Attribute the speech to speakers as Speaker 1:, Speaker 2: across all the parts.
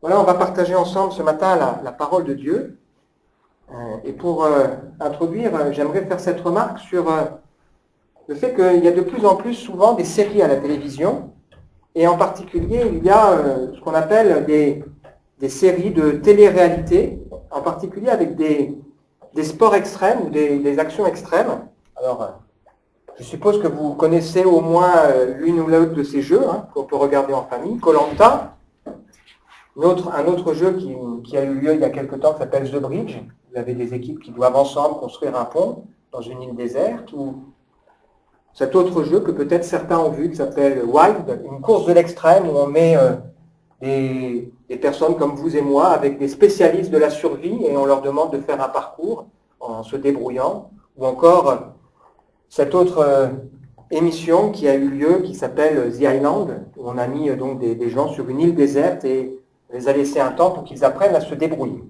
Speaker 1: Voilà, on va partager ensemble ce matin la parole de Dieu. Et pour introduire, j'aimerais faire cette remarque sur le fait qu'il y a de plus en plus souvent des séries à la télévision. Et en particulier, il y a ce qu'on appelle des séries de télé-réalité, en particulier avec des sports extrêmes ou des actions extrêmes. Alors, je suppose que vous connaissez au moins l'une ou l'autre de ces jeux qu'on peut regarder en famille. Koh-Lanta, un autre jeu qui a eu lieu il y a quelque temps qui s'appelle The Bridge. Vous avez des équipes qui doivent ensemble construire un pont dans une île déserte. Ou cet autre jeu que peut-être certains ont vu qui s'appelle Wild, une course de l'extrême où on met des personnes comme vous et moi avec des spécialistes de la survie et on leur demande de faire un parcours en se débrouillant. Ou encore cette autre émission qui a eu lieu qui s'appelle The Island, où on a mis donc des gens sur une île déserte et on les a laissés un temps pour qu'ils apprennent à se débrouiller.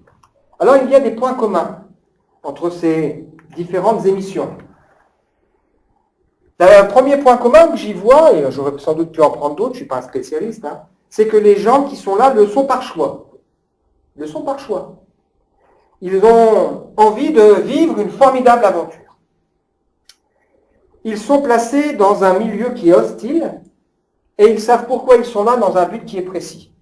Speaker 1: Alors il y a des points communs entre ces différentes émissions. Le premier point commun que j'y vois, et j'aurais sans doute pu en prendre d'autres, je ne suis pas un spécialiste, c'est que les gens qui sont là le sont par choix. Le sont par choix. Ils ont envie de vivre une formidable aventure. Ils sont placés dans un milieu qui est hostile et ils savent pourquoi ils sont là dans un but qui est précis.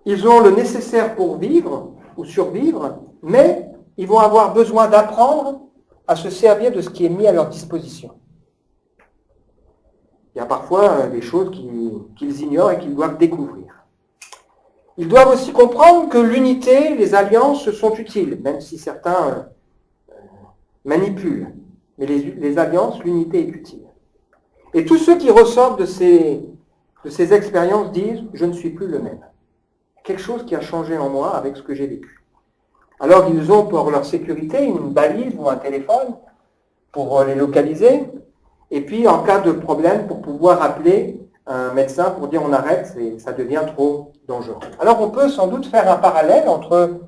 Speaker 1: Ils ont le nécessaire pour vivre ou survivre, mais ils vont avoir besoin d'apprendre à se servir de ce qui est mis à leur disposition. Il y a parfois des choses qu'ils ignorent et qu'ils doivent découvrir. Ils doivent aussi comprendre que l'unité, les alliances sont utiles, même si certains manipulent. Mais les alliances, l'unité est utile. Et tous ceux qui ressortent de ces expériences disent « je ne suis plus le même ». Quelque chose qui a changé en moi avec ce que j'ai vécu. Alors ils ont pour leur sécurité une balise ou un téléphone pour les localiser, et puis en cas de problème pour pouvoir appeler un médecin pour dire on arrête, ça devient trop dangereux. Alors on peut sans doute faire un parallèle entre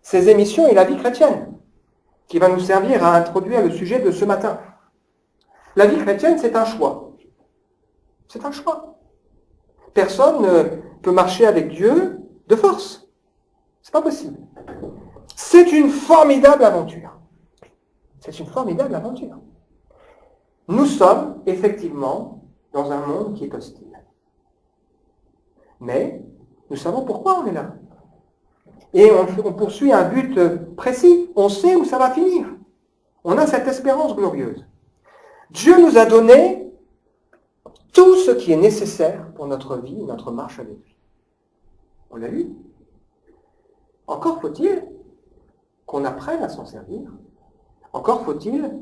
Speaker 1: ces émissions et la vie chrétienne, qui va nous servir à introduire le sujet de ce matin. La vie chrétienne, c'est un choix. C'est un choix. Personne ne peut marcher avec Dieu de force. C'est pas possible. C'est une formidable aventure. C'est une formidable aventure. Nous sommes effectivement dans un monde qui est hostile. Mais nous savons pourquoi on est là. Et on poursuit un but précis. On sait où ça va finir. On a cette espérance glorieuse. Dieu nous a donné tout ce qui est nécessaire pour notre vie, notre marche avec lui. On l'a lu. Encore faut-il qu'on apprenne à s'en servir. Encore faut-il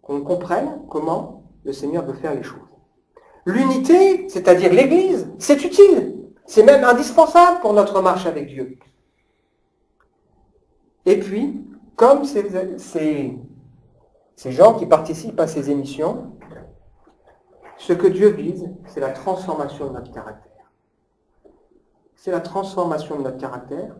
Speaker 1: qu'on comprenne comment le Seigneur veut faire les choses. L'unité, c'est-à-dire l'Église, c'est utile. C'est même indispensable pour notre marche avec Dieu. Et puis, comme ces gens qui participent à ces émissions, ce que Dieu vise, c'est la transformation de notre caractère. C'est la transformation de notre caractère.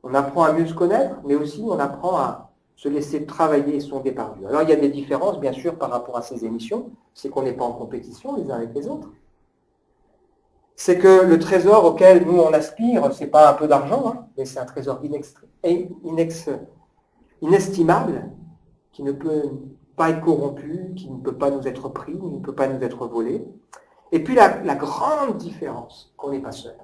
Speaker 1: On apprend à mieux se connaître, mais aussi on apprend à se laisser travailler et sonder par Dieu. Alors il y a des différences, bien sûr, par rapport à ces émissions. C'est qu'on n'est pas en compétition les uns avec les autres. C'est que le trésor auquel nous on aspire, c'est pas un peu d'argent, mais c'est un trésor inestimable, qui ne peut pas être corrompu, qui ne peut pas nous être pris, qui ne peut pas nous être volé. Et puis la grande différence, qu'on n'est pas seul.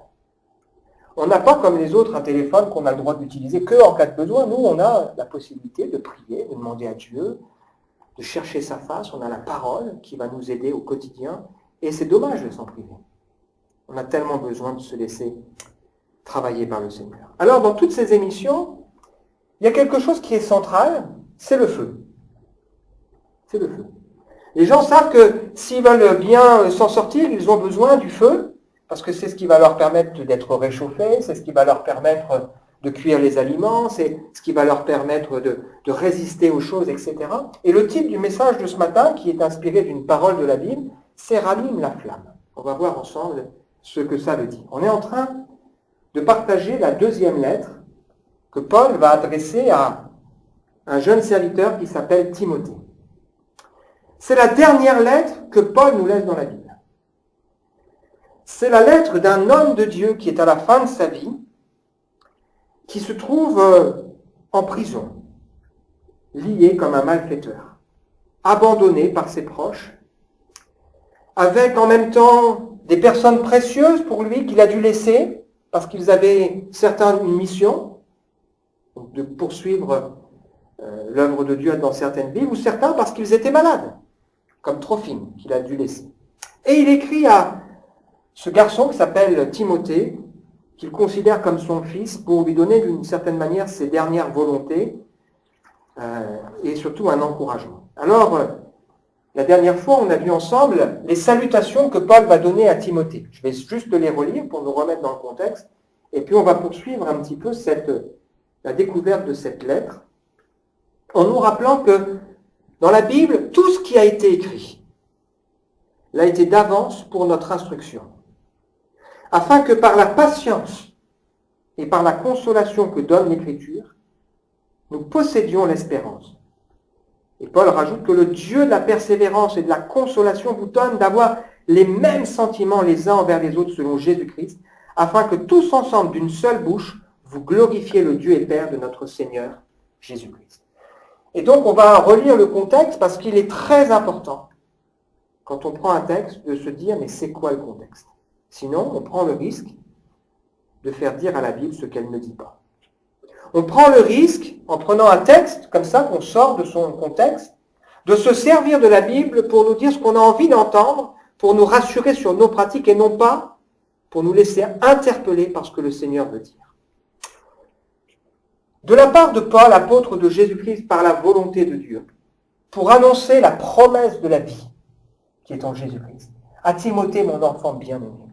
Speaker 1: On n'a pas comme les autres un téléphone qu'on a le droit d'utiliser qu'en cas de besoin. Nous, on a la possibilité de prier, de demander à Dieu, de chercher sa face. On a la parole qui va nous aider au quotidien. Et c'est dommage de s'en priver. On a tellement besoin de se laisser travailler par le Seigneur. Alors, dans toutes ces émissions, il y a quelque chose qui est central, c'est le feu. C'est le feu. Les gens savent que s'ils veulent bien s'en sortir, ils ont besoin du feu, parce que c'est ce qui va leur permettre d'être réchauffés, c'est ce qui va leur permettre de cuire les aliments, c'est ce qui va leur permettre de résister aux choses, etc. Et le titre du message de ce matin, qui est inspiré d'une parole de la Bible, c'est « Rallume la flamme ». On va voir ensemble ce que ça veut dire. On est en train de partager la deuxième lettre que Paul va adresser à un jeune serviteur qui s'appelle Timothée. C'est la dernière lettre que Paul nous laisse dans la Bible. C'est la lettre d'un homme de Dieu qui est à la fin de sa vie, qui se trouve en prison, lié comme un malfaiteur, abandonné par ses proches, avec en même temps des personnes précieuses pour lui qu'il a dû laisser, parce qu'ils avaient certains une mission, donc de poursuivre l'œuvre de Dieu dans certaines villes, ou certains parce qu'ils étaient malades, comme Trophime, qu'il a dû laisser. Et il écrit à ce garçon qui s'appelle Timothée, qu'il considère comme son fils, pour lui donner d'une certaine manière ses dernières volontés, et surtout un encouragement. Alors, la dernière fois, on a vu ensemble les salutations que Paul va donner à Timothée. Je vais juste les relire pour nous remettre dans le contexte, et puis on va poursuivre un petit peu la découverte de cette lettre, en nous rappelant que dans la Bible, tout ce qui a été écrit l'a été d'avance pour notre instruction, afin que par la patience et par la consolation que donne l'Écriture, nous possédions l'espérance. Et Paul rajoute que le Dieu de la persévérance et de la consolation vous donne d'avoir les mêmes sentiments les uns envers les autres selon Jésus-Christ, afin que tous ensemble, d'une seule bouche, vous glorifiez le Dieu et Père de notre Seigneur Jésus-Christ. Et donc on va relire le contexte parce qu'il est très important, quand on prend un texte, de se dire mais c'est quoi le contexte? Sinon, on prend le risque de faire dire à la Bible ce qu'elle ne dit pas. On prend le risque, en prenant un texte comme ça, qu'on sort de son contexte, de se servir de la Bible pour nous dire ce qu'on a envie d'entendre, pour nous rassurer sur nos pratiques et non pas pour nous laisser interpeller par ce que le Seigneur veut dire. De la part de Paul, apôtre de Jésus-Christ par la volonté de Dieu, pour annoncer la promesse de la vie qui est en Jésus-Christ, à Timothée, mon enfant bien-aimé,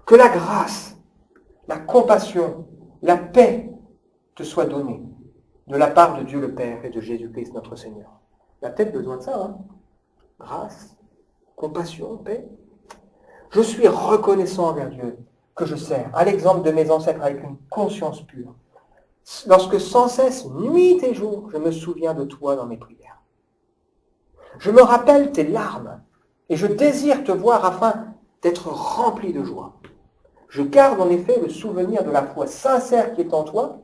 Speaker 1: que la grâce, la compassion, la paix te soient données de la part de Dieu le Père et de Jésus-Christ notre Seigneur. Il a peut-être besoin de ça, hein? Grâce, compassion, paix. Je suis reconnaissant envers Dieu que je sers, à l'exemple de mes ancêtres avec une conscience pure. Lorsque sans cesse, nuit et jour, je me souviens de toi dans mes prières. Je me rappelle tes larmes et je désire te voir afin d'être rempli de joie. Je garde en effet le souvenir de la foi sincère qui est en toi.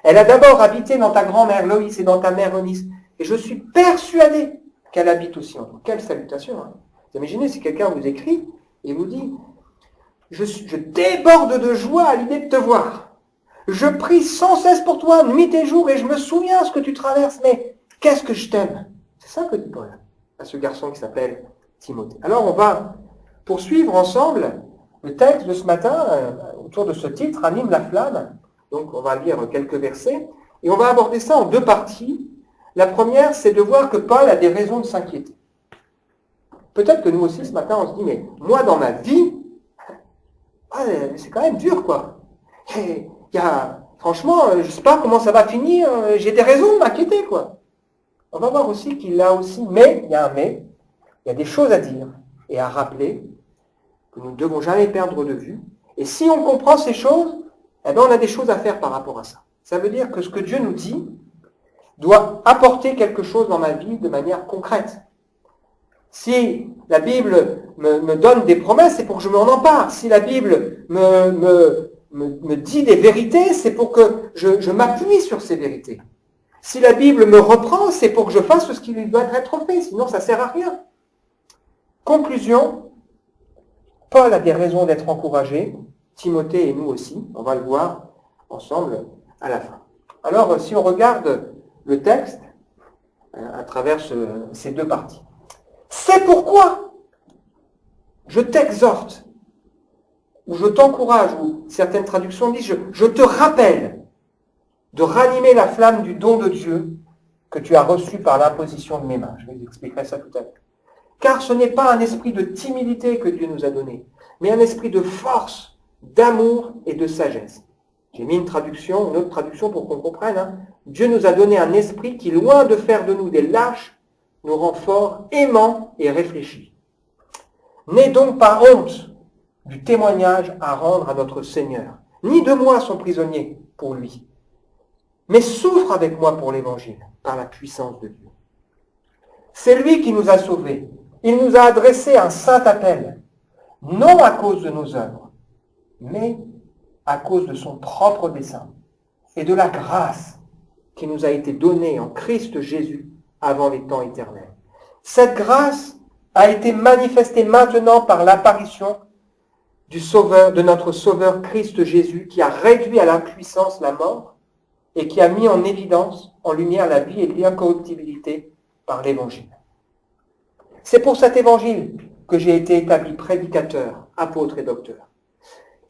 Speaker 1: Elle a d'abord habité dans ta grand-mère Loïs et dans ta mère Eunice, et je suis persuadé qu'elle habite aussi en toi. Quelle salutation, hein? Vous imaginez si quelqu'un vous écrit et vous dit « Je déborde de joie à l'idée de te voir. Je prie sans cesse pour toi, nuit et jour, et je me souviens ce que tu traverses, mais qu'est-ce que je t'aime ?» C'est ça que dit Paul à ce garçon qui s'appelle Timothée. Alors on va poursuivre ensemble le texte de ce matin, autour de ce titre, Anime la flamme. Donc on va lire quelques versets, et on va aborder ça en deux parties. La première, c'est de voir que Paul a des raisons de s'inquiéter. Peut-être que nous aussi, ce matin, on se dit, mais moi, dans ma vie, c'est quand même dur, quoi. Franchement, je ne sais pas comment ça va finir, j'ai des raisons de m'inquiéter, quoi. On va voir aussi qu'il a aussi, mais, il y a un mais, il y a des choses à dire et à rappeler que nous ne devons jamais perdre de vue. Et si on comprend ces choses, eh bien, on a des choses à faire par rapport à ça. Ça veut dire que ce que Dieu nous dit doit apporter quelque chose dans ma vie de manière concrète. Si la Bible me donne des promesses, c'est pour que je m'en empare. Si la Bible me dit des vérités, c'est pour que je m'appuie sur ces vérités. Si la Bible me reprend, c'est pour que je fasse ce qui doit être fait, sinon ça ne sert à rien. Conclusion, Paul a des raisons d'être encouragé, Timothée et nous aussi, on va le voir ensemble à la fin. Alors, si on regarde le texte à travers ces deux parties, c'est pourquoi je t'exhorte, ou je t'encourage, ou certaines traductions disent, je te rappelle de ranimer la flamme du don de Dieu que tu as reçu par l'imposition de mes mains. Je vous expliquerai ça tout à l'heure. Car ce n'est pas un esprit de timidité que Dieu nous a donné, mais un esprit de force, d'amour et de sagesse. J'ai mis une autre traduction pour qu'on comprenne. Hein. Dieu nous a donné un esprit qui, loin de faire de nous des lâches, nous rend forts, aimants et réfléchis. N'aie donc pas honte du témoignage à rendre à notre Seigneur, ni de moi son prisonnier pour lui, mais souffre avec moi pour l'Évangile, par la puissance de Dieu. C'est lui qui nous a sauvés. Il nous a adressé un saint appel. non à cause de nos œuvres, mais à cause de son propre dessein et de la grâce qui nous a été donnée en Christ Jésus avant les temps éternels. Cette grâce a été manifestée maintenant par l'apparition du Sauveur, de notre Sauveur Christ Jésus, qui a réduit à l'impuissance la mort et qui a mis en évidence, en lumière, la vie et l'incorruptibilité par l'Évangile. C'est pour cet Évangile que j'ai été établi prédicateur, apôtre et docteur.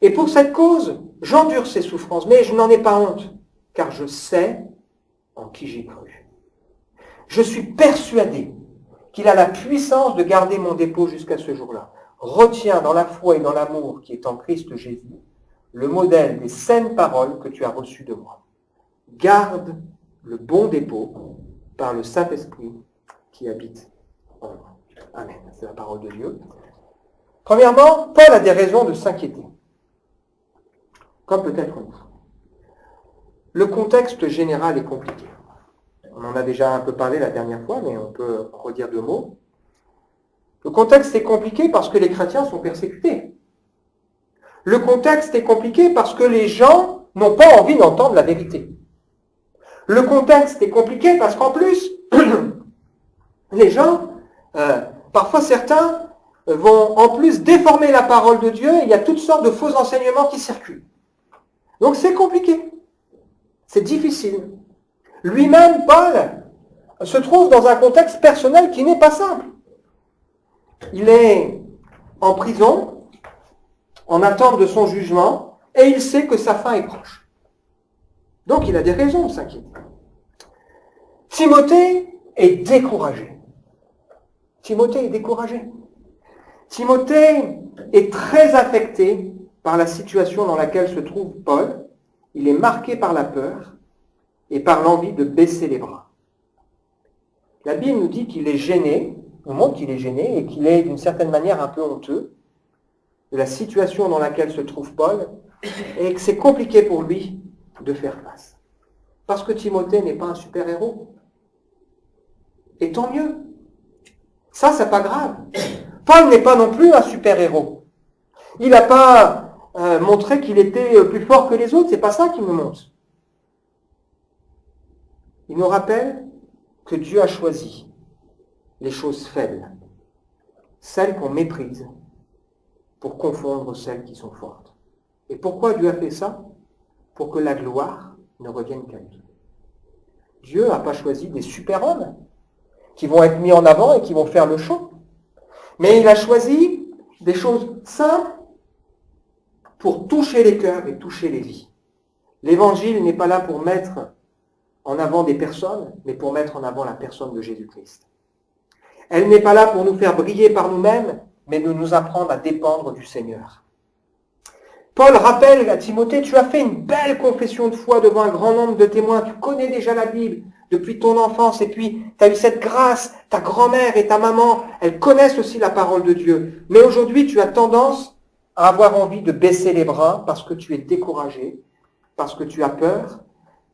Speaker 1: Et pour cette cause, j'endure ces souffrances, mais je n'en ai pas honte, car je sais en qui j'ai cru. Je suis persuadé qu'il a la puissance de garder mon dépôt jusqu'à ce jour-là. Retiens dans la foi et dans l'amour qui est en Christ Jésus le modèle des saines paroles que tu as reçues de moi. Garde le bon dépôt par le Saint-Esprit qui habite en moi. Amen. C'est la parole de Dieu. Premièrement, Paul a des raisons de s'inquiéter, comme peut-être nous. Le contexte général est compliqué. On en a déjà un peu parlé la dernière fois, mais on peut redire 2 mots. Le contexte est compliqué parce que les chrétiens sont persécutés. Le contexte est compliqué parce que les gens n'ont pas envie d'entendre la vérité. Le contexte est compliqué parce qu'en plus, les gens, parfois certains, vont en plus déformer la parole de Dieu et il y a toutes sortes de faux enseignements qui circulent. Donc c'est compliqué. C'est difficile. Lui-même, Paul, se trouve dans un contexte personnel qui n'est pas simple. Il est en prison, en attente de son jugement, et il sait que sa fin est proche. Donc il a des raisons de s'inquiéter. Timothée est découragé. Timothée est découragé. Timothée est très affecté par la situation dans laquelle se trouve Paul. Il est marqué par la peur et par l'envie de baisser les bras. La Bible nous dit qu'il est gêné, nous montre qu'il est gêné et qu'il est d'une certaine manière un peu honteux de la situation dans laquelle se trouve Paul et que c'est compliqué pour lui de faire face. Parce que Timothée n'est pas un super-héros. Et tant mieux. Ça, c'est pas grave. Paul n'est pas non plus un super-héros. Il n'a pas montré qu'il était plus fort que les autres, c'est pas ça qui nous montre. Il nous rappelle que Dieu a choisi les choses faibles, celles qu'on méprise, pour confondre celles qui sont fortes. Et pourquoi Dieu a fait ça? Pour que la gloire ne revienne qu'à lui. Dieu n'a pas choisi des super-hommes qui vont être mis en avant et qui vont faire le show. Mais il a choisi des choses simples pour toucher les cœurs et toucher les vies. L'Évangile n'est pas là pour mettre en avant des personnes, mais pour mettre en avant la personne de Jésus-Christ. Elle n'est pas là pour nous faire briller par nous-mêmes, mais de nous apprendre à dépendre du Seigneur. Paul rappelle à Timothée, tu as fait une belle confession de foi devant un grand nombre de témoins, tu connais déjà la Bible depuis ton enfance, et puis tu as eu cette grâce, ta grand-mère et ta maman, elles connaissent aussi la parole de Dieu. Mais aujourd'hui, tu as tendance à avoir envie de baisser les bras parce que tu es découragé, parce que tu as peur,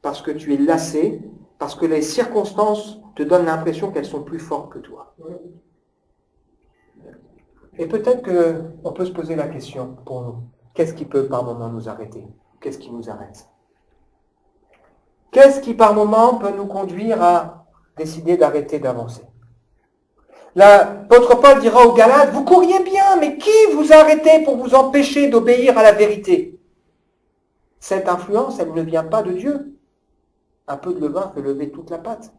Speaker 1: parce que tu es lassé, parce que les circonstances te donnent l'impression qu'elles sont plus fortes que toi. Et peut-être qu'on peut se poser la question pour nous. Qu'est-ce qui peut par moment nous arrêter? Qu'est-ce qui nous arrête? Qu'est-ce qui par moment peut nous conduire à décider d'arrêter d'avancer? L'apôtre Paul dira aux Galates, vous couriez bien, mais qui vous a arrêté pour vous empêcher d'obéir à la vérité? Cette influence, elle ne vient pas de Dieu. Un peu de levain fait lever toute la pâte.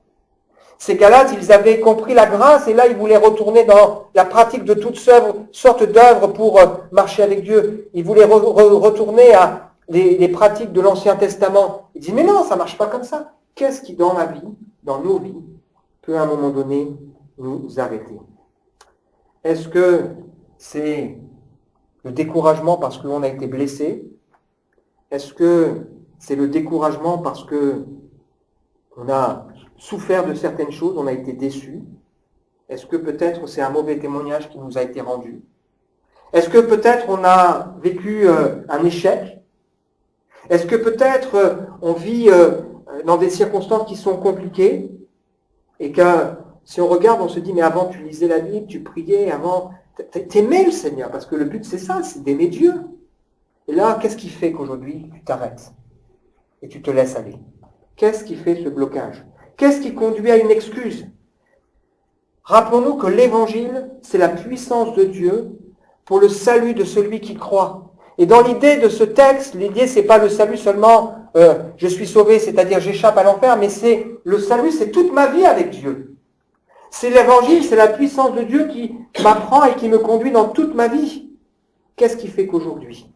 Speaker 1: Ces Galates, ils avaient compris la grâce et là, ils voulaient retourner dans la pratique de toutes sortes d'œuvres pour marcher avec Dieu. Ils voulaient retourner à les pratiques de l'Ancien Testament. Ils disent, mais non, ça ne marche pas comme ça. Qu'est-ce qui, dans ma vie, dans nos vies, peut à un moment donné nous arrêter? Est-ce que c'est le découragement parce qu'on a été blessé? Est-ce que c'est le découragement parce que on a souffert de certaines choses, on a été déçu? Est-ce que peut-être c'est un mauvais témoignage qui nous a été rendu? Est-ce que peut-être on a vécu un échec? Est-ce que peut-être on vit dans des circonstances qui sont compliquées et que si on regarde, on se dit mais avant tu lisais la Bible, tu priais, avant T'aimer le Seigneur, parce que le but c'est ça, c'est d'aimer Dieu. Et là, qu'est-ce qui fait qu'aujourd'hui tu t'arrêtes et tu te laisses aller? Qu'est-ce qui fait ce blocage? Qu'est-ce qui conduit à une excuse? Rappelons-nous que l'évangile, c'est la puissance de Dieu pour le salut de celui qui croit. Et dans l'idée de ce texte, l'idée c'est pas le salut seulement je suis sauvé, c'est-à-dire j'échappe à l'enfer, mais c'est le salut, c'est toute ma vie avec Dieu. C'est l'évangile, c'est la puissance de Dieu qui m'apprend et qui me conduit dans toute ma vie. Qu'est-ce qui fait qu'aujourd'hui,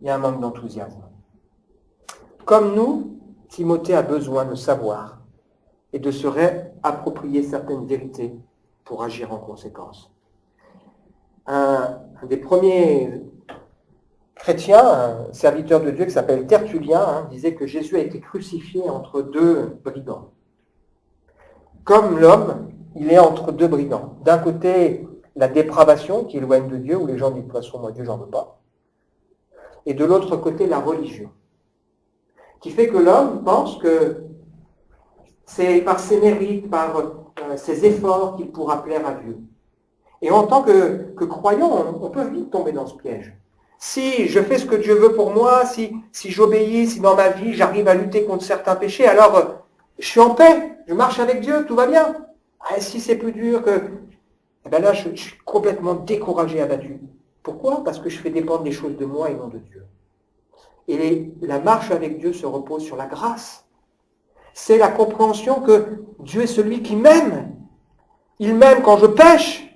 Speaker 1: il y a un manque d'enthousiasme? Comme nous, Timothée a besoin de savoir et de se réapproprier certaines vérités pour agir en conséquence. Un des premiers chrétiens, un serviteur de Dieu qui s'appelle Tertullien, disait que Jésus a été crucifié entre deux brigands. Comme l'homme, il est entre deux brigands. D'un côté, la dépravation qui éloigne de Dieu, où les gens disent de toute façon, moi Dieu, j'en veux pas. Et de l'autre côté, la religion, qui fait que l'homme pense que c'est par ses mérites, par ses efforts qu'il pourra plaire à Dieu. Et en tant que croyant, on peut vite tomber dans ce piège. Si je fais ce que Dieu veut pour moi, si j'obéis, si dans ma vie j'arrive à lutter contre certains péchés, alors je suis en paix, je marche avec Dieu, tout va bien. Si c'est plus dur que... Eh bien là, je suis complètement découragé, abattu. Pourquoi? Parce que je fais dépendre les choses de moi et non de Dieu. Et la marche avec Dieu se repose sur la grâce. C'est la compréhension que Dieu est celui qui m'aime. Il m'aime quand je pêche.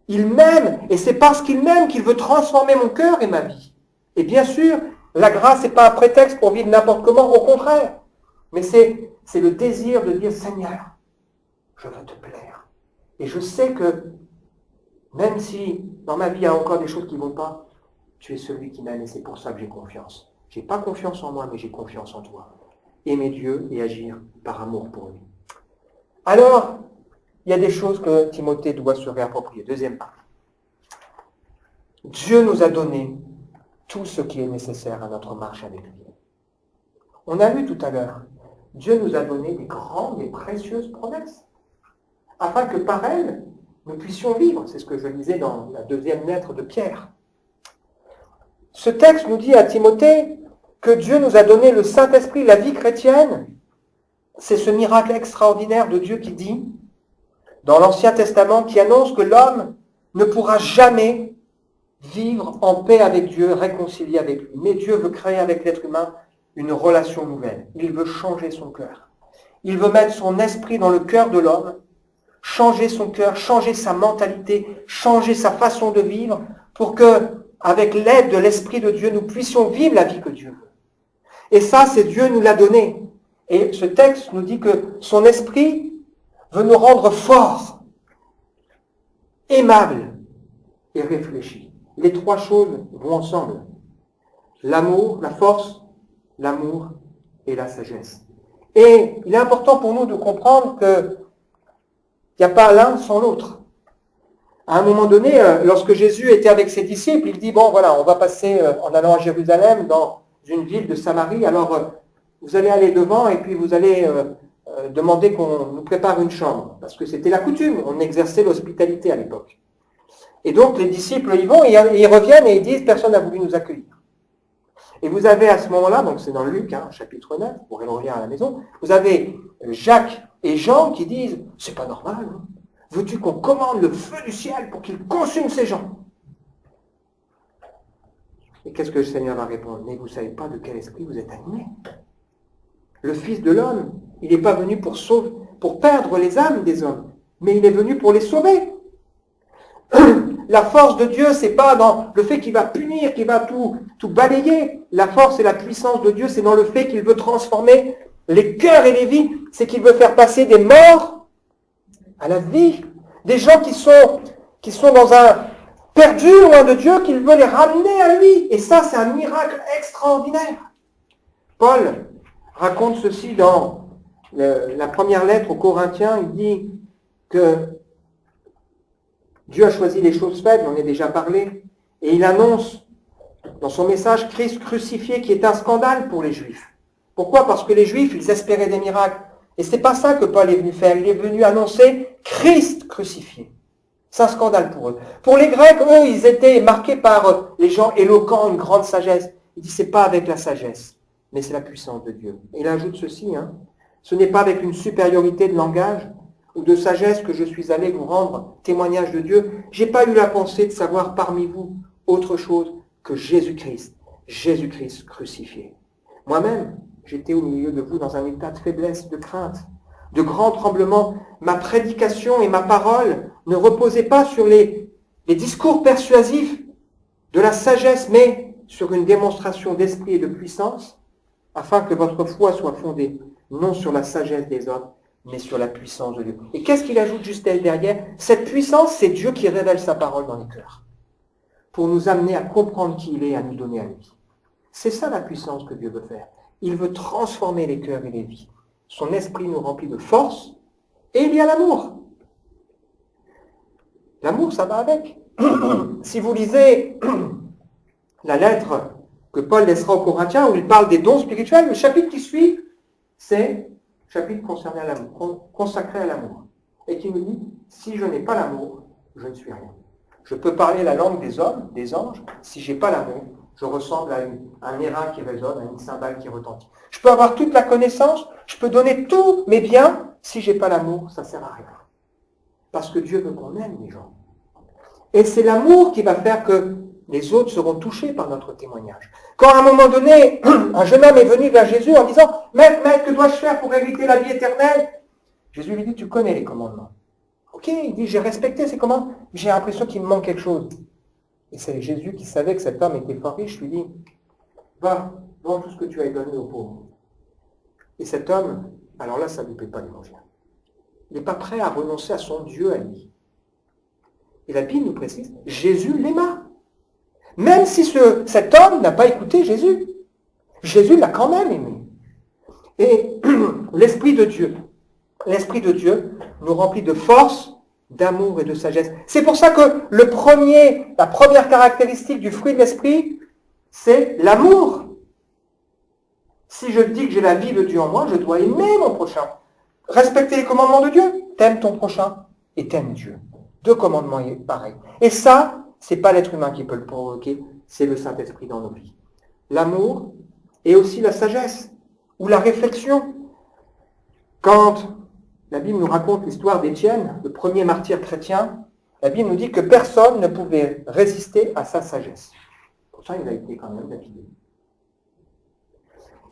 Speaker 1: Il m'aime, et c'est parce qu'il m'aime qu'il veut transformer mon cœur et ma vie. Et bien sûr, la grâce n'est pas un prétexte pour vivre n'importe comment, au contraire. Mais c'est le désir de dire, Seigneur, je veux te plaire. Et je sais que, même si dans ma vie il y a encore des choses qui ne vont pas, tu es celui qui m'aime et c'est pour ça que j'ai confiance. Je n'ai pas confiance en moi, mais j'ai confiance en toi. Aimer Dieu et agir par amour pour lui. Alors, il y a des choses que Timothée doit se réapproprier. Deuxième part. Dieu nous a donné tout ce qui est nécessaire à notre marche avec lui. On a lu tout à l'heure, Dieu nous a donné des grandes et précieuses promesses, afin que par elles, nous puissions vivre. C'est ce que je lisais dans la deuxième lettre de Pierre. Ce texte nous dit à Timothée que Dieu nous a donné le Saint-Esprit, la vie chrétienne. C'est ce miracle extraordinaire de Dieu qui dit, dans l'Ancien Testament, qui annonce que l'homme ne pourra jamais vivre en paix avec Dieu, réconcilié avec lui. Mais Dieu veut créer avec l'être humain une relation nouvelle. Il veut changer son cœur. Il veut mettre son esprit dans le cœur de l'homme, changer son cœur, changer sa mentalité, changer sa façon de vivre, pour que, avec l'aide de l'Esprit de Dieu, nous puissions vivre la vie que Dieu veut. Et ça, c'est Dieu nous l'a donné. Et ce texte nous dit que son esprit veut nous rendre forts, aimables et réfléchis. Les trois choses vont ensemble. L'amour, la force, l'amour et la sagesse. Et il est important pour nous de comprendre qu'il n'y a pas l'un sans l'autre. À un moment donné, lorsque Jésus était avec ses disciples, il dit, bon voilà, on va passer en allant à Jérusalem dans une ville de Samarie, alors vous allez aller devant et puis vous allez demander qu'on nous prépare une chambre, parce que c'était la coutume, on exerçait l'hospitalité à l'époque. Et donc les disciples y vont et ils reviennent et ils disent, personne n'a voulu nous accueillir. Et vous avez à ce moment-là, donc c'est dans Luc, chapitre 9, vous pourrez le relire à la maison, vous avez Jacques et Jean qui disent, c'est pas normal, hein. Veux-tu qu'on commande le feu du ciel pour qu'il consume ces gens? Et qu'est-ce que le Seigneur va répondre? Mais vous ne savez pas de quel esprit vous êtes animés. Le Fils de l'homme, il n'est pas venu pour perdre les âmes des hommes, mais il est venu pour les sauver. La force de Dieu, c'est pas dans le fait qu'il va punir, qu'il va tout balayer. La force et la puissance de Dieu, c'est dans le fait qu'il veut transformer les cœurs et les vies. C'est qu'il veut faire passer des morts à la vie. Des gens qui sont dans un perdu loin de Dieu, qu'il veut les ramener à lui. Et ça, c'est un miracle extraordinaire. Paul raconte ceci dans la première lettre aux Corinthiens. Il dit que Dieu a choisi les choses faibles, on en a déjà parlé, et il annonce dans son message Christ crucifié qui est un scandale pour les Juifs. Pourquoi? Parce que les Juifs, ils espéraient des miracles. Et c'est pas ça que Paul est venu faire. Il est venu annoncer Christ crucifié. C'est un scandale pour eux. Pour les Grecs, eux, ils étaient marqués par les gens éloquents, une grande sagesse. Il dit, c'est pas avec la sagesse, mais c'est la puissance de Dieu. Et il ajoute ceci, ce n'est pas avec une supériorité de langage ou de sagesse que je suis allé vous rendre témoignage de Dieu. J'ai pas eu la pensée de savoir parmi vous autre chose que Jésus-Christ crucifié. Moi-même, j'étais au milieu de vous dans un état de faiblesse, de crainte, de grand tremblement. Ma prédication et ma parole ne reposaient pas sur les discours persuasifs de la sagesse, mais sur une démonstration d'esprit et de puissance, afin que votre foi soit fondée non sur la sagesse des hommes, mais sur la puissance de Dieu. Et qu'est-ce qu'il ajoute juste derrière? Cette puissance, c'est Dieu qui révèle sa parole dans les cœurs, pour nous amener à comprendre qui il est et à nous donner à lui. C'est ça la puissance que Dieu veut faire. Il veut transformer les cœurs et les vies. Son esprit nous remplit de force, et il y a l'amour. L'amour, ça va avec. Si vous lisez la lettre que Paul laissera aux Corinthiens, où il parle des dons spirituels, le chapitre qui suit, c'est le chapitre concerné à l'amour, consacré à l'amour. Et qui nous dit, si je n'ai pas l'amour, je ne suis rien. Je peux parler la langue des hommes, des anges, si je n'ai pas l'amour, je ressemble à un airain qui résonne, à une cymbale qui retentit. Je peux avoir toute la connaissance, je peux donner tous mes biens, si je n'ai pas l'amour, ça ne sert à rien. Parce que Dieu veut qu'on aime les gens. Et c'est l'amour qui va faire que les autres seront touchés par notre témoignage. Quand à un moment donné, un jeune homme est venu vers Jésus en disant « Maître, que dois-je faire pour hériter la vie éternelle ?» Jésus lui dit « Tu connais les commandements. » Ok, il dit « J'ai respecté ces commandements, mais j'ai l'impression qu'il me manque quelque chose. » Et c'est Jésus qui savait que cet homme était fort riche, lui dit « Va, vends tout ce que tu as donné aux pauvres. » Et cet homme, alors là, ça ne lui plaît pas l'évangile. Il n'est pas prêt à renoncer à son Dieu à lui. Et la Bible nous précise, Jésus l'aima. Même si cet homme n'a pas écouté Jésus. Jésus l'a quand même aimé. Et l'Esprit de Dieu nous remplit de force, d'amour et de sagesse. C'est pour ça que la première caractéristique du fruit de l'Esprit, c'est l'amour. Si je dis que j'ai la vie de Dieu en moi, je dois aimer mon prochain. Respecter les commandements de Dieu. T'aimes ton prochain et t'aimes Dieu. 2 commandements pareils. Et ça, c'est pas l'être humain qui peut le provoquer, c'est le Saint-Esprit dans nos vies. L'amour et aussi la sagesse ou la réflexion. Quand la Bible nous raconte l'histoire d'Étienne, le premier martyr chrétien, la Bible nous dit que personne ne pouvait résister à sa sagesse. Pourtant, il a été quand même lapidé.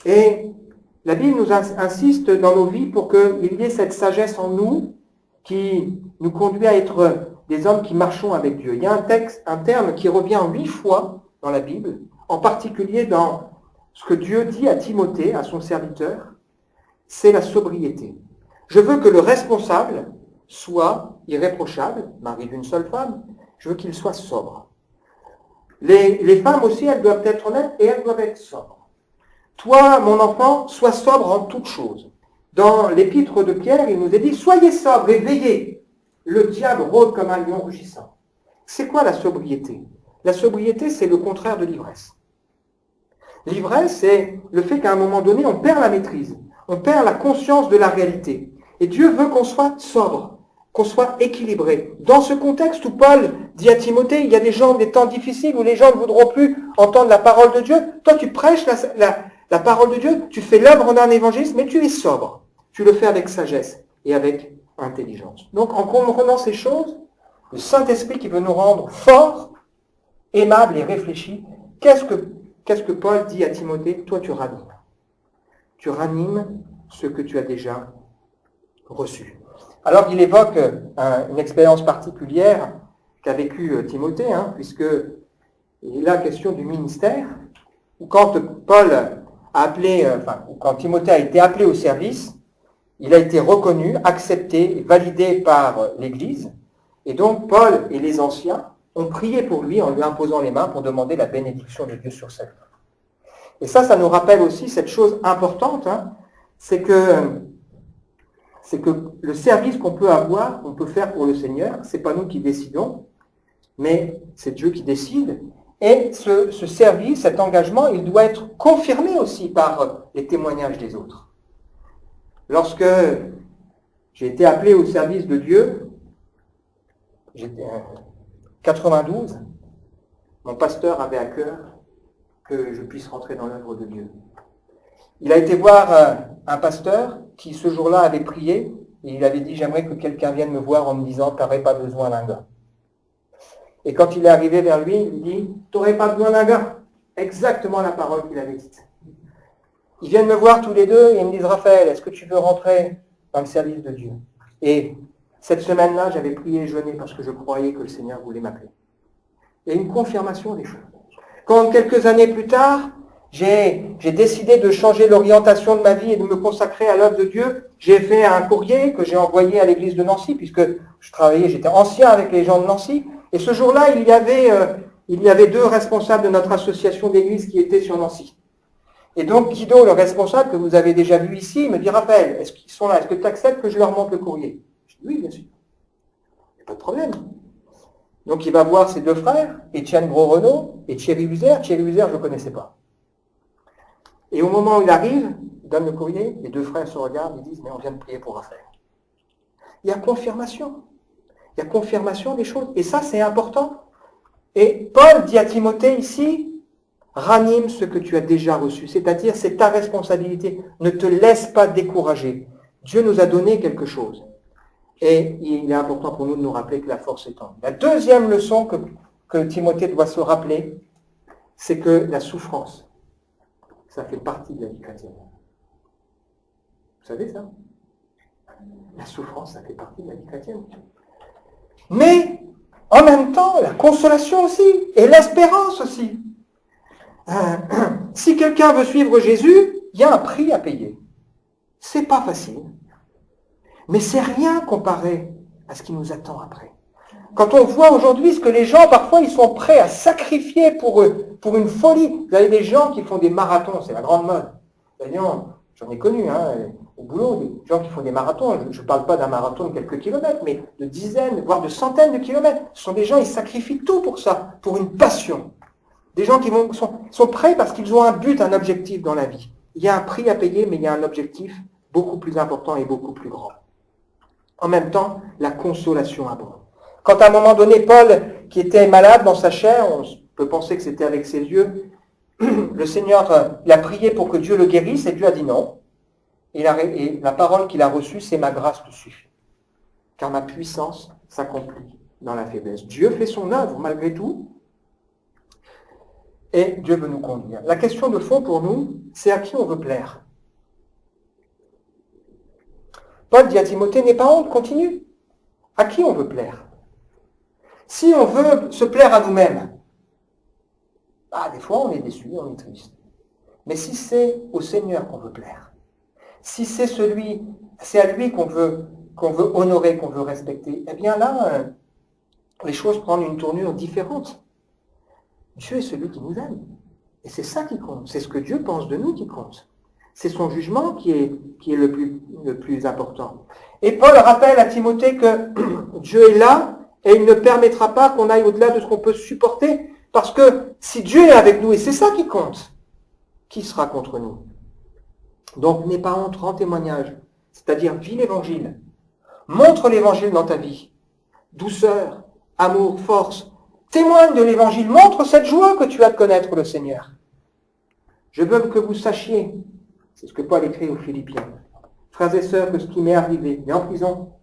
Speaker 1: Et la Bible nous insiste dans nos vies pour qu'il y ait cette sagesse en nous qui nous conduit à être des hommes qui marchons avec Dieu. Il y a un terme qui revient 8 fois dans la Bible, en particulier dans ce que Dieu dit à Timothée, à son serviteur, c'est la sobriété. Je veux que le responsable soit irréprochable, mari d'une seule femme, je veux qu'il soit sobre. Les femmes aussi, elles doivent être honnêtes et elles doivent être sobres. Toi, mon enfant, sois sobre en toutes choses. Dans l'épître de Pierre, il nous est dit, soyez sobres et veillez. Le diable rôde comme un lion rugissant. C'est quoi la sobriété? La sobriété, c'est le contraire de l'ivresse. L'ivresse, c'est le fait qu'à un moment donné, on perd la maîtrise. On perd la conscience de la réalité. Et Dieu veut qu'on soit sobre, qu'on soit équilibré. Dans ce contexte où Paul dit à Timothée, il y a des temps difficiles où les gens ne voudront plus entendre la parole de Dieu. Toi, tu prêches la parole de Dieu, tu fais l'œuvre d'un évangéliste, mais tu es sobre. Tu le fais avec sagesse et avec intelligence. Donc, en comprenant ces choses, le Saint-Esprit qui veut nous rendre forts, aimables et réfléchis, qu'est-ce que Paul dit à Timothée? Toi, tu ranimes. Tu ranimes ce que tu as déjà reçu. Alors, il évoque une expérience particulière qu'a vécue Timothée, puisque il est là question du ministère, où quand Paul a appelé, quand Timothée a été appelé au service, il a été reconnu, accepté, validé par l'Église, et donc Paul et les anciens ont prié pour lui en lui imposant les mains pour demander la bénédiction de Dieu sur sa vie. Et ça nous rappelle aussi cette chose importante, c'est que le service qu'on peut avoir, qu'on peut faire pour le Seigneur, c'est pas nous qui décidons, mais c'est Dieu qui décide. Et ce service, cet engagement, il doit être confirmé aussi par les témoignages des autres. Lorsque j'ai été appelé au service de Dieu, j'étais 92, mon pasteur avait à cœur que je puisse rentrer dans l'œuvre de Dieu. Il a été voir un pasteur qui ce jour-là avait prié et il avait dit « J'aimerais que quelqu'un vienne me voir en me disant « Tu n'aurais pas besoin d'un gars ». Et quand il est arrivé vers lui, il lui dit « Tu n'aurais pas besoin d'un gars ». Exactement la parole qu'il avait dite. Ils viennent me voir tous les deux et ils me disent « Raphaël, est-ce que tu veux rentrer dans le service de Dieu ?» Et cette semaine-là, j'avais prié et jeûné parce que je croyais que le Seigneur voulait m'appeler. Et une confirmation des choses. Quand quelques années plus tard, j'ai décidé de changer l'orientation de ma vie et de me consacrer à l'œuvre de Dieu, j'ai fait un courrier que j'ai envoyé à l'église de Nancy, puisque j'étais ancien avec les gens de Nancy, et ce jour-là, il y avait 2 responsables de notre association d'église qui étaient sur Nancy. Et donc Guido, le responsable, que vous avez déjà vu ici, me dit « Raphaël, est-ce qu'ils sont là? Est-ce que tu acceptes que je leur montre le courrier ?» Je dis « Oui, bien sûr. Il n'y a pas de problème. » Donc il va voir ses 2 frères, Étienne Gros-Renaud et Thierry Uzer. Thierry Uzer, je ne connaissais pas. Et au moment où il arrive, il donne le courrier, les 2 frères se regardent, ils disent « Mais on vient de prier pour Raphaël. » Il y a confirmation. Il y a confirmation des choses. Et ça, c'est important. Et Paul dit à Timothée ici, ranime ce que tu as déjà reçu. C'est-à-dire, c'est ta responsabilité. Ne te laisse pas décourager. Dieu nous a donné quelque chose. Et il est important pour nous de nous rappeler que la force est en nous. La deuxième leçon que Timothée doit se rappeler, c'est que la souffrance, ça fait partie de la vie chrétienne. Vous savez ça? La souffrance, ça fait partie de la vie chrétienne. Mais, en même temps, la consolation aussi, et l'espérance aussi. Si quelqu'un veut suivre Jésus, il y a un prix à payer. C'est pas facile. Mais c'est rien comparé à ce qui nous attend après. Quand on voit aujourd'hui ce que les gens, parfois, ils sont prêts à sacrifier pour eux, pour une folie. Vous avez des gens qui font des marathons, c'est la grande mode. D'ailleurs, j'en ai connu, au boulot, des gens qui font des marathons. Je ne parle pas d'un marathon de quelques kilomètres, mais de dizaines, voire de centaines de kilomètres. Ce sont des gens, ils sacrifient tout pour ça, pour une passion. Des gens qui sont prêts parce qu'ils ont un but, un objectif dans la vie. Il y a un prix à payer, mais il y a un objectif beaucoup plus important et beaucoup plus grand. En même temps, la consolation abonde. Quand à un moment donné, Paul, qui était malade dans sa chair, on peut penser que c'était avec ses yeux, le Seigneur, il a prié pour que Dieu le guérisse et Dieu a dit non. Et la parole qu'il a reçue, c'est « ma grâce te suffit ». Car ma puissance s'accomplit dans la faiblesse. Dieu fait son œuvre malgré tout. Et Dieu veut nous conduire. La question de fond pour nous, c'est à qui on veut plaire. Paul dit à Timothée, n'aie pas honte, continue. À qui on veut plaire? Si on veut se plaire à nous-mêmes, des fois on est déçu, on est triste. Mais si c'est au Seigneur qu'on veut plaire, si c'est à lui qu'on veut honorer, qu'on veut respecter, eh bien là, les choses prennent une tournure différente. Dieu est celui qui nous aime. Et c'est ça qui compte. C'est ce que Dieu pense de nous qui compte. C'est son jugement qui est le plus important. Et Paul rappelle à Timothée que Dieu est là et il ne permettra pas qu'on aille au-delà de ce qu'on peut supporter. Parce que si Dieu est avec nous, et c'est ça qui compte, qui sera contre nous? Donc n'aie pas honte, rends témoignage. C'est-à-dire vis l'évangile. Montre l'évangile dans ta vie. Douceur, amour, force. Témoigne de l'évangile. Montre cette joie que tu as de connaître le Seigneur. Je veux que vous sachiez, c'est ce que Paul écrit aux Philippiens, frères et sœurs, que ce qui m'est arrivé, mais en prison,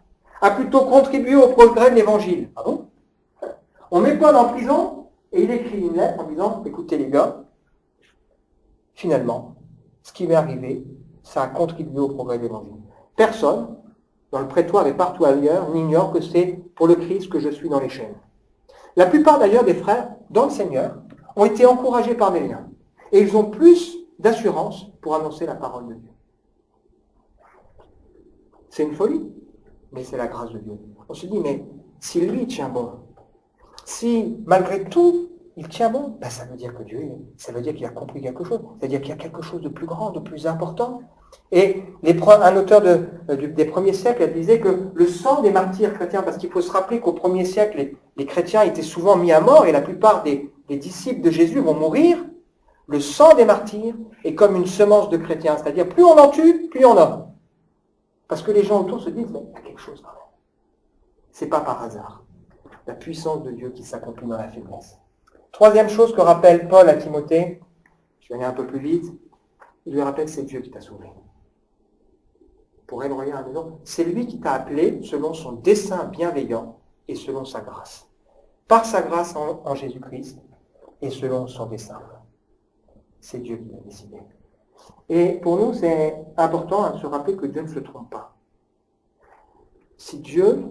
Speaker 1: a plutôt contribué au progrès de l'évangile. Ah bon? On met Paul en prison et il écrit une lettre en disant, écoutez les gars, finalement, ce qui m'est arrivé, ça a contribué au progrès de l'évangile. Personne, dans le prétoire et partout ailleurs, n'ignore que c'est pour le Christ que je suis dans les chaînes. La plupart d'ailleurs des frères, dans le Seigneur, ont été encouragés par mes liens. Et ils ont plus d'assurance pour annoncer la parole de Dieu. C'est une folie, mais c'est la grâce de Dieu. On se dit, mais si lui tient bon, si malgré tout, il tient bon, ça veut dire que ça veut dire qu'il a compris quelque chose. C'est-à-dire qu'il y a quelque chose de plus grand, de plus important. Et un auteur des premiers siècles disait que le sang des martyrs chrétiens, parce qu'il faut se rappeler qu'au premier siècle, les chrétiens étaient souvent mis à mort et la plupart des disciples de Jésus vont mourir. Le sang des martyrs est comme une semence de chrétiens, c'est-à-dire plus on en tue, plus on a. Parce que les gens autour se disent, mais il y a quelque chose quand même. C'est pas par hasard. la puissance de Dieu qui s'accomplit dans la faiblesse. Troisième chose que rappelle Paul à Timothée, je vais aller un peu plus vite, il lui rappelle que c'est Dieu qui t'a sauvé. Pour elle, regarde à la maison, c'est lui qui t'a appelé selon son dessein bienveillant et selon sa grâce. Par sa grâce en Jésus-Christ et selon son dessein. C'est Dieu qui l'a décidé. Et pour nous, c'est important de se rappeler que Dieu ne se trompe pas. Si Dieu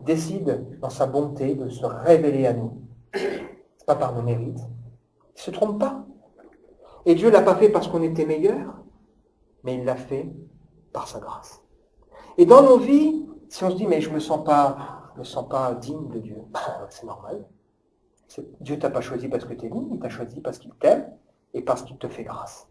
Speaker 1: décide dans sa bonté de se révéler à nous, c'est pas par nos mérites, il ne se trompe pas. Et Dieu ne l'a pas fait parce qu'on était meilleur, mais il l'a fait par sa grâce. Et dans nos vies, si on se dit, mais je ne me sens pas digne de Dieu, c'est normal. Dieu ne t'a pas choisi parce que tu es digne, il t'a choisi parce qu'il t'aime et parce qu'il te fait grâce.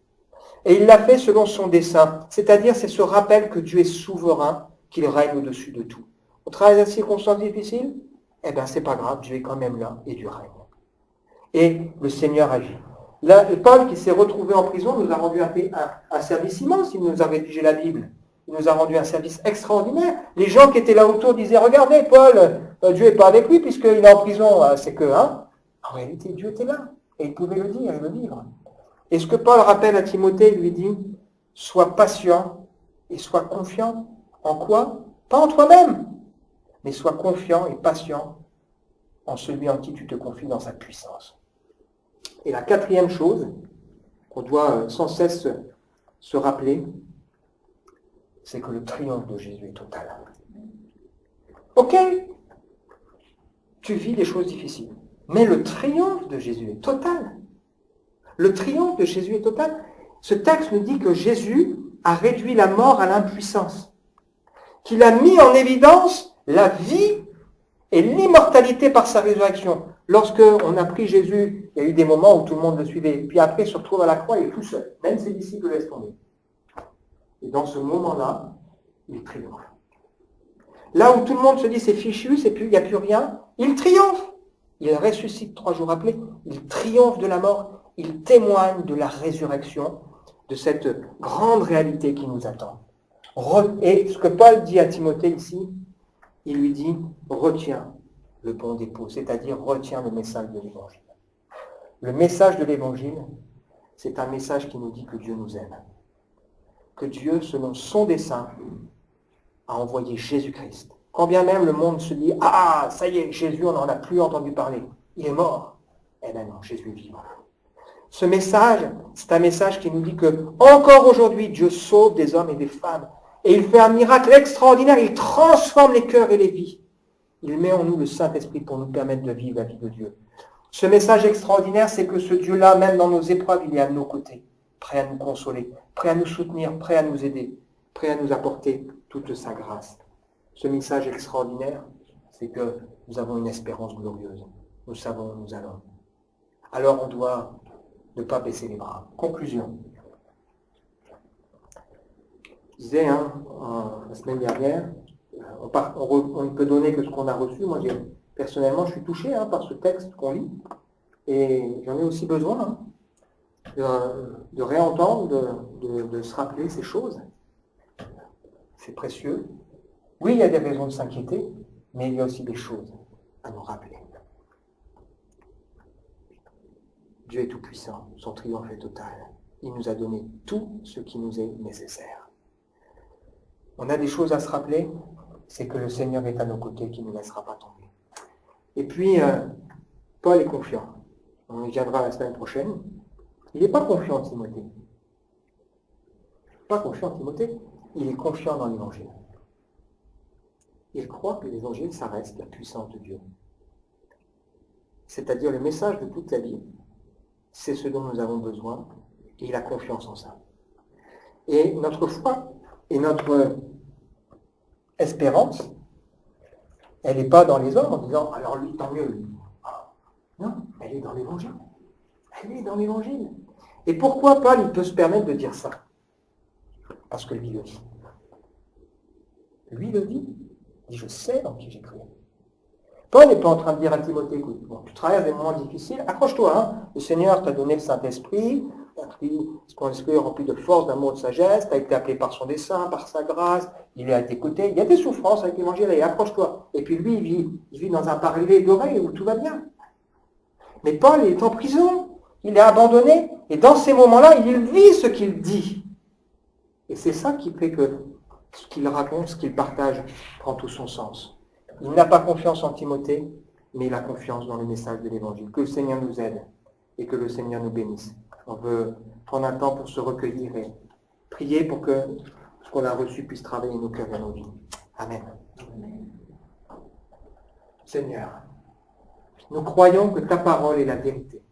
Speaker 1: Et il l'a fait selon son dessein, c'est-à-dire c'est ce rappel que Dieu est souverain, qu'il règne au-dessus de tout. On travaille dans des circonstances difficiles, eh bien c'est pas grave, Dieu est quand même là et Dieu règne. Et le Seigneur agit. Là, Paul qui s'est retrouvé en prison nous a rendu un service immense, il nous a rédigé la Bible. Il nous a rendu un service extraordinaire. Les gens qui étaient là autour disaient, regardez Paul, Dieu n'est pas avec lui puisqu'il est en prison, c'est que, en réalité Dieu était là. Et il pouvait le dire et le vivre. Et ce que Paul rappelle à Timothée, il lui dit, sois patient et sois confiant. En quoi? Pas en toi-même, mais sois confiant et patient en celui en qui tu te confies dans sa puissance. Et la quatrième chose qu'on doit sans cesse se rappeler, c'est que le triomphe de Jésus est total. Ok, tu vis des choses difficiles, mais le triomphe de Jésus est total. Le triomphe de Jésus est total. Ce texte nous dit que Jésus a réduit la mort à l'impuissance, qu'il a mis en évidence la vie et l'immortalité par sa résurrection. Lorsque on a pris Jésus, il y a eu des moments où tout le monde le suivait. Puis après, il se retrouve à la croix, il est tout seul. Même ses disciples le laissent tomber. Et dans ce moment-là, il triomphe. Là où tout le monde se dit c'est fichu, il n'y a plus rien, il triomphe. Il ressuscite 3 jours après, il triomphe de la mort, il témoigne de la résurrection, de cette grande réalité qui nous attend. Et ce que Paul dit à Timothée ici, il lui dit, retiens le bon dépôt, c'est-à-dire retiens le message de l'Évangile. Le message de l'Évangile, c'est un message qui nous dit que Dieu nous aime. Que Dieu, selon son dessein, a envoyé Jésus-Christ. Quand bien même le monde se dit, ça y est, Jésus, on n'en a plus entendu parler. Il est mort. Eh bien non, Jésus est vivant. Ce message, c'est un message qui nous dit que, encore aujourd'hui, Dieu sauve des hommes et des femmes. Et il fait un miracle extraordinaire, il transforme les cœurs et les vies. Il met en nous le Saint-Esprit pour nous permettre de vivre la vie de Dieu. Ce message extraordinaire, c'est que ce Dieu-là, même dans nos épreuves, il est à nos côtés, prêt à nous consoler, prêt à nous soutenir, prêt à nous aider, prêt à nous apporter toute sa grâce. Ce message extraordinaire, c'est que nous avons une espérance glorieuse. Nous savons où nous allons. Alors on doit ne pas baisser les bras. Conclusion. Je disais, la semaine dernière, on ne peut donner que ce qu'on a reçu. Moi, personnellement, je suis touché par ce texte qu'on lit. Et j'en ai aussi besoin de réentendre, de se rappeler ces choses. C'est précieux. Oui, il y a des raisons de s'inquiéter, mais il y a aussi des choses à nous rappeler. Dieu est tout-puissant, son triomphe est total. Il nous a donné tout ce qui nous est nécessaire. On a des choses à se rappeler, c'est que le Seigneur est à nos côtés, qui ne nous laissera pas tomber. Et puis, Paul est confiant. On y viendra la semaine prochaine. Il n'est pas confiant, Timothée. Pas confiant, Timothée. Il est confiant dans l'Évangile. Il croit que l'Évangile, ça reste la puissance de Dieu. C'est-à-dire le message de toute la Bible, c'est ce dont nous avons besoin, et il a confiance en ça. Et notre foi et notre espérance, elle n'est pas dans les hommes en disant, alors lui, tant mieux. Lui. Non, elle est dans l'Évangile. Elle est dans l'Évangile. Et pourquoi Paul, il peut se permettre de dire ça? Parce que lui le dit. Lui le dit. Il dit, je sais en qui j'ai cru. Paul n'est pas en train de dire à Timothée, écoute, bon, tu traverses des moments difficiles, accroche-toi, le Seigneur t'a donné le Saint-Esprit, Esprit rempli de force, d'amour, de sagesse, tu as été appelé par son dessein, par sa grâce, il est à tes côtés. Il y a des souffrances avec l'évangile, et accroche-toi. Et puis lui, il vit dans un paradis doré où tout va bien. Mais Paul, il est en prison, il est abandonné, et dans ces moments-là, il vit ce qu'il dit. Et c'est ça qui fait que ce qu'il raconte, ce qu'il partage, prend tout son sens. Il n'a pas confiance en Timothée, mais il a confiance dans le message de l'Évangile. Que le Seigneur nous aide et que le Seigneur nous bénisse. On veut prendre un temps pour se recueillir et prier pour que ce qu'on a reçu puisse travailler nos cœurs et nos vies. Amen. Seigneur, nous croyons que ta parole est la vérité.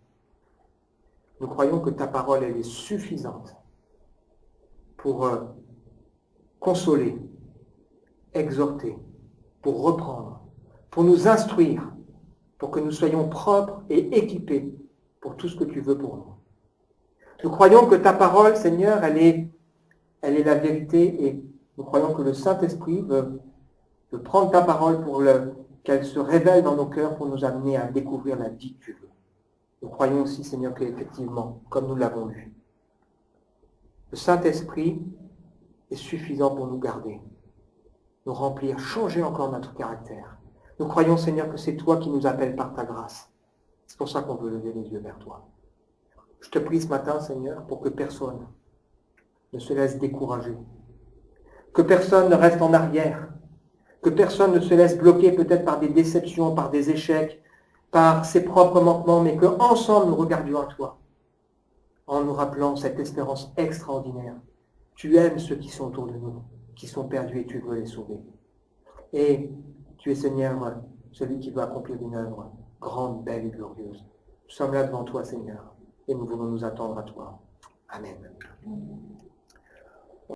Speaker 1: Nous croyons que ta parole elle est suffisante pour consoler, exhorter, pour reprendre, pour nous instruire, pour que nous soyons propres et équipés pour tout ce que tu veux pour nous. Nous croyons que ta parole, Seigneur, elle est la vérité et nous croyons que le Saint-Esprit veut prendre ta parole pour qu'elle se révèle dans nos cœurs pour nous amener à découvrir la vie que tu veux. Nous croyons aussi, Seigneur, qu'effectivement, comme nous l'avons lu, le Saint-Esprit est suffisant pour nous garder, nous remplir, changer encore notre caractère. Nous croyons, Seigneur, que c'est toi qui nous appelles par ta grâce. C'est pour ça qu'on veut lever les yeux vers toi. Je te prie ce matin, Seigneur, pour que personne ne se laisse décourager, que personne ne reste en arrière, que personne ne se laisse bloquer peut-être par des déceptions, par des échecs, par ses propres manquements, mais qu'ensemble nous regardions à toi, en nous rappelant cette espérance extraordinaire. Tu aimes ceux qui sont autour de nous, qui sont perdus et tu veux les sauver. Et tu es, Seigneur, celui qui veut accomplir une œuvre grande, belle et glorieuse. Nous sommes là devant toi, Seigneur, et nous voulons nous attendre à toi. Amen.